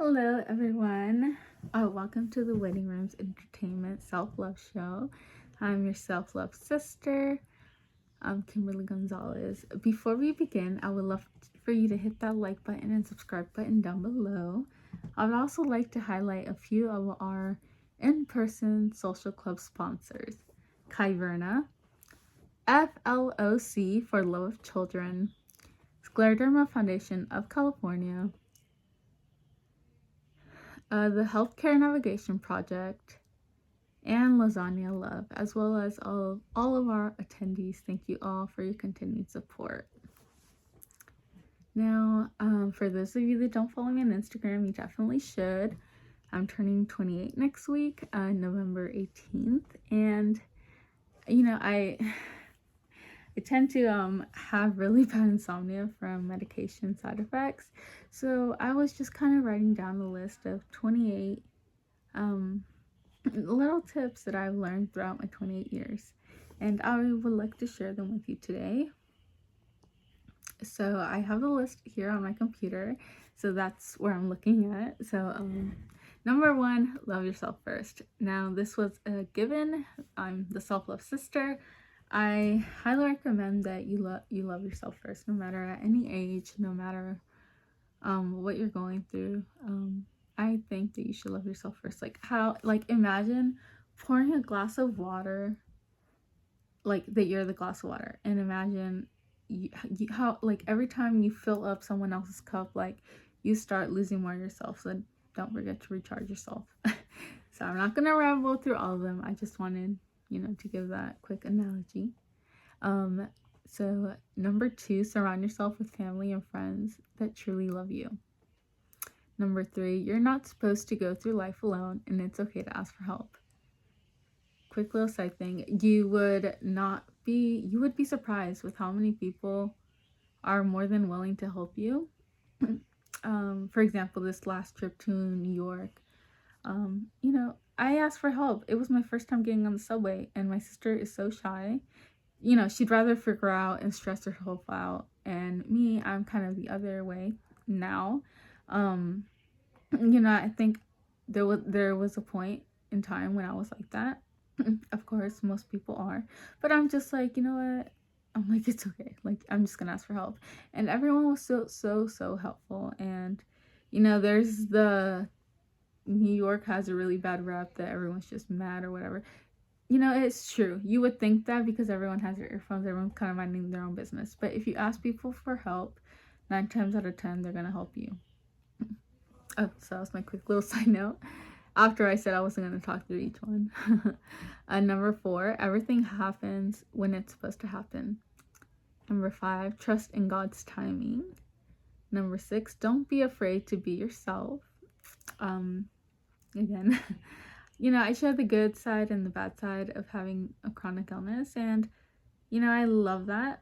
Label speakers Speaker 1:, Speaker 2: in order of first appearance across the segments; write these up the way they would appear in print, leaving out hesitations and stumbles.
Speaker 1: Hello, everyone. Welcome to the Waiting Room's Entertainment Self-Love Show. I'm your self-love sister. I'm Kimberly Gonzalez. Before we begin, I would love for you to hit that like button and subscribe button down below. I would also like to highlight a few of our in-person social club sponsors. Kyverna, FLOC for Love of Children, Scleroderma Foundation of California, the Healthcare Navigation Project, and Lasagna Love, as well as all of our attendees. Thank you all for your continued support. Now, for those of you that don't follow me on Instagram, you definitely should. I'm turning 28 next week, November 18th, and I tend to have really bad insomnia from medication side effects. So I was just kind of writing down the list of 28 little tips that I've learned throughout my 28 years, and I would like to share them with you today. So I have the list here on my computer, so that's where I'm looking at. So number 1, love yourself first. Now, this was a given. I'm the self-love sister. I highly recommend that you love yourself first, no matter at any age, no matter what you're going through. I think that you should love yourself first. Imagine pouring a glass of water, like that you're the glass of water, and imagine how every time you fill up someone else's cup, you start losing more yourself. So don't forget to recharge yourself. So I'm not gonna ramble through all of them. I just wanted to give that quick analogy. So number 2, surround yourself with family and friends that truly love you. Number 3, you're not supposed to go through life alone, and it's okay to ask for help. Quick little side thing, you would be surprised with how many people are more than willing to help you. For example, this last trip to New York, I asked for help. It was my first time getting on the subway, and my sister is so shy. She'd rather figure out and stress herself out, and me, I'm kind of the other way now. I think there was a point in time when I was like that. Of course, most people are, but I'm just like, you know what? I'm like, it's okay. I'm just gonna ask for help, and everyone was so helpful. And there's the New York has a really bad rep that everyone's just mad or whatever. It's true. You would think that because everyone has their earphones, everyone's kind of minding their own business. But if you ask people for help, 9 times out of 10, they're gonna help you. Oh, so that was my quick little side note. After I said I wasn't going to talk through each one. Number 4, everything happens when it's supposed to happen. Number 5, trust in God's timing. Number 6, don't be afraid to be yourself. Again, I share the good side and the bad side of having a chronic illness, and I love that.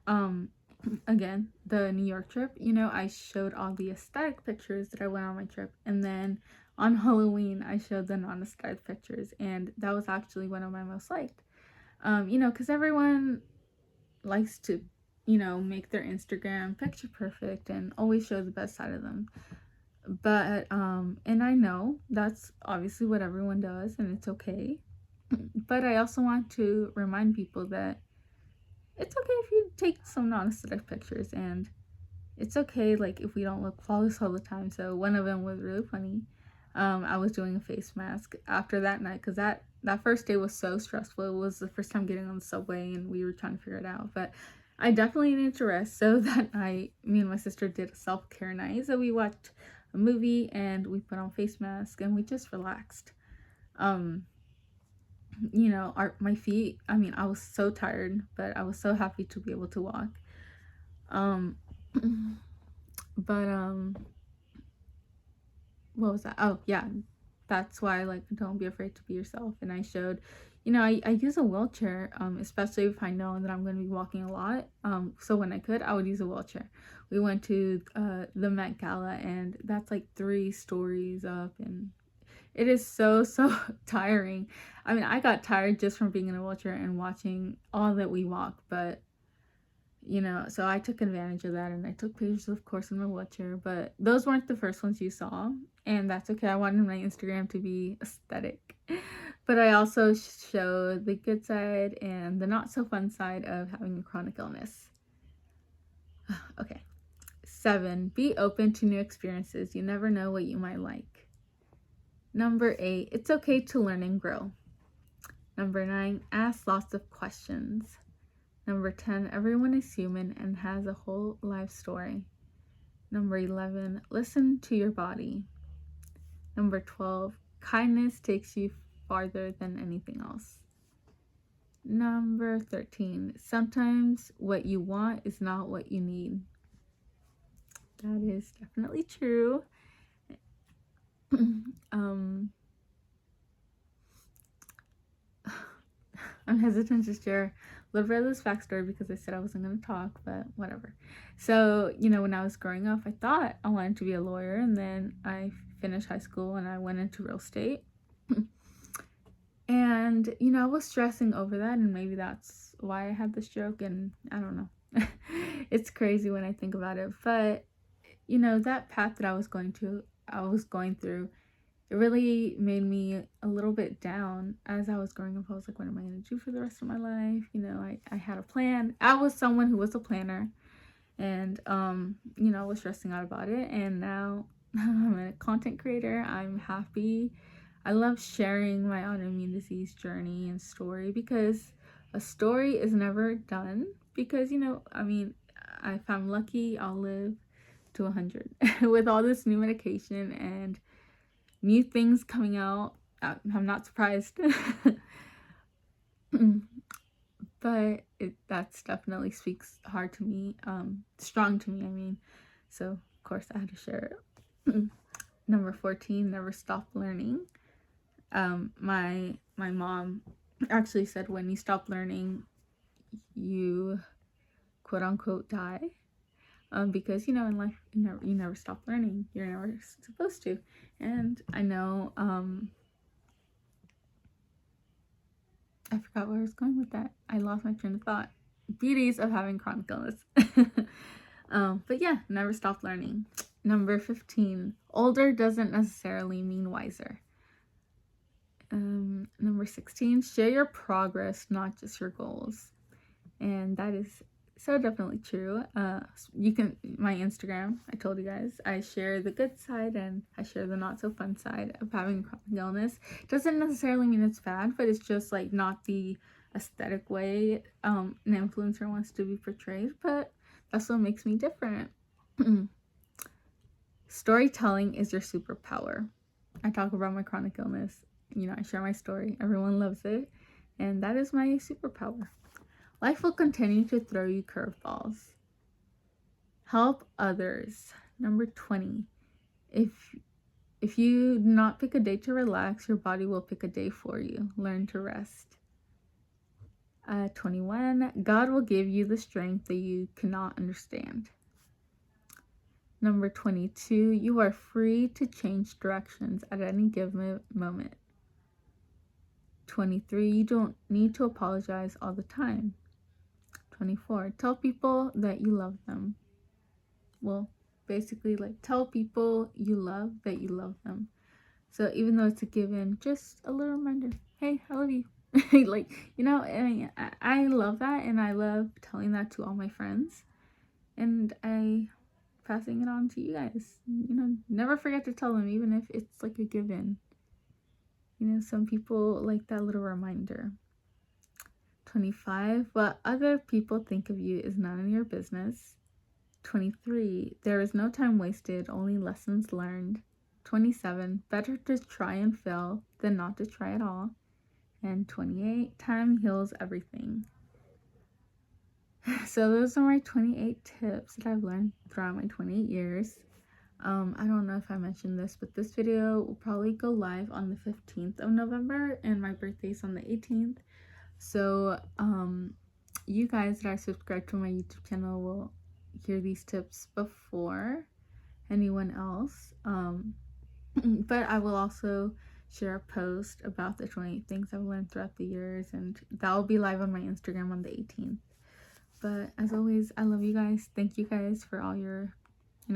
Speaker 1: Again, the New York trip, I showed all the aesthetic pictures that I went on my trip, and then on Halloween I showed the non-aesthetic pictures, and that was actually one of my most liked. Because everyone likes to make their Instagram picture perfect and always show the best side of them, but and I know that's obviously what everyone does, and it's okay, but I also want to remind people that it's okay if you take some non-aesthetic pictures, and it's okay if we don't look flawless all the time. So one of them was really funny. I was doing a face mask after that night, because that first day was so stressful. It was the first time getting on the subway, and we were trying to figure it out, but I definitely needed to rest. So that night, me and my sister did a self-care night. So we watched a movie, and we put on face masks, and we just relaxed. My feet, I was so tired, but I was so happy to be able to walk. What was that? Oh yeah, that's why don't be afraid to be yourself. And I showed, I use a wheelchair, especially if I know that I'm going to be walking a lot. So when I could, I would use a wheelchair. We went to the Met Gala, and that's 3 stories up, and it is so tiring. I got tired just from being in a wheelchair and watching all that we walk, but so I took advantage of that, and I took pictures, of course, in my wheelchair, but those weren't the first ones you saw, and that's okay. I wanted my Instagram to be aesthetic, but I also show the good side and the not so fun side of having a chronic illness. Okay. 7, be open to new experiences. You never know what you might like. Number 8, it's okay to learn and grow. Number 9, ask lots of questions. Number 10, everyone is human and has a whole life story. Number 11, listen to your body. Number 12, kindness takes you farther than anything else. Number 13, sometimes what you want is not what you need. That is definitely true. I'm hesitant to share a little bit of this backstory because I said I wasn't going to talk, but whatever. So, when I was growing up, I thought I wanted to be a lawyer, and then I finished high school and I went into real estate. And, I was stressing over that, and maybe that's why I had the stroke, and I don't know. It's crazy when I think about it, but, that path that I was going through, it really made me a little bit down as I was growing up. I was like, what am I going to do for the rest of my life? I had a plan. I was someone who was a planner, and, I was stressing out about it. And now I'm a content creator. I'm happy. I love sharing my autoimmune disease journey and story, because a story is never done, because, if I'm lucky, I'll live to 100 with all this new medication and new things coming out. I'm not surprised. But that's definitely speaks hard to me, strong to me, so of course I had to share it. Number 14, never stop learning. My mom actually said, when you stop learning, you quote unquote die. Because in life you never stop learning. You're never supposed to. And I know I forgot where I was going with that. I lost my train of thought. Beauties of having chronic illness. But yeah, never stop learning. Number 15, older doesn't necessarily mean wiser. Number 16, share your progress, not just your goals. And that is so definitely true. You can, my Instagram, I told you guys, I share the good side and I share the not so fun side of having chronic illness. Doesn't necessarily mean it's bad, but it's just like not the aesthetic way an influencer wants to be portrayed, but that's what makes me different. Storytelling is your superpower. I talk about my chronic illness. I share my story. Everyone loves it. And that is my superpower. Life will continue to throw you curveballs. Help others. Number 20. If you do not pick a day to relax, your body will pick a day for you. Learn to rest. 21. God will give you the strength that you cannot understand. Number 22. You are free to change directions at any given moment. 23. You don't need to apologize all the time. 24. Tell people that you love them. Well, basically, tell people you love that you love them. So even though it's a given, just a little reminder. Hey, I love you. I love that, and I love telling that to all my friends. And I passing it on to you guys. Never forget to tell them, even if it's a given. Some people like that little reminder. 25, what other people think of you is none of your business. 23, there is no time wasted, only lessons learned. 27, better to try and fail than not to try at all. And 28, time heals everything. So those are my 28 tips that I've learned throughout my 28 years. I don't know if I mentioned this, but this video will probably go live on the 15th of November, and my birthday's on the 18th. So, you guys that are subscribed to my YouTube channel will hear these tips before anyone else. But I will also share a post about the 28 things I've learned throughout the years, and that will be live on my Instagram on the 18th. But as always, I love you guys. Thank you guys for all your,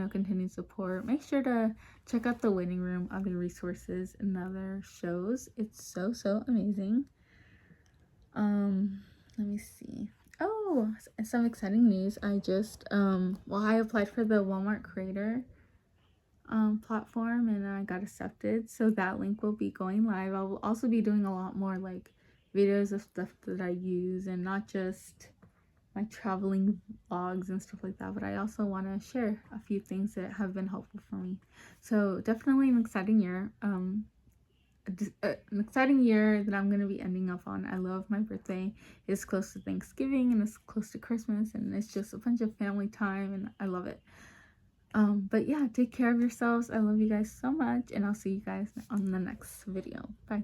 Speaker 1: continued support. Make sure to check out the waiting room, other resources, and other shows. It's so amazing. Let me see. Oh, some exciting news. I just I applied for the Walmart Creator platform, and I got accepted. So that link will be going live. I will also be doing a lot more like videos of stuff that I use, and not just my traveling vlogs and stuff like that, but I also want to share a few things that have been helpful for me. So definitely an exciting year. An exciting year that I'm going to be ending up on. I love my birthday. It's close to Thanksgiving and it's close to Christmas, and it's just a bunch of family time, and I love it. But yeah, take care of yourselves. I love you guys so much, and I'll see you guys on the next video. Bye.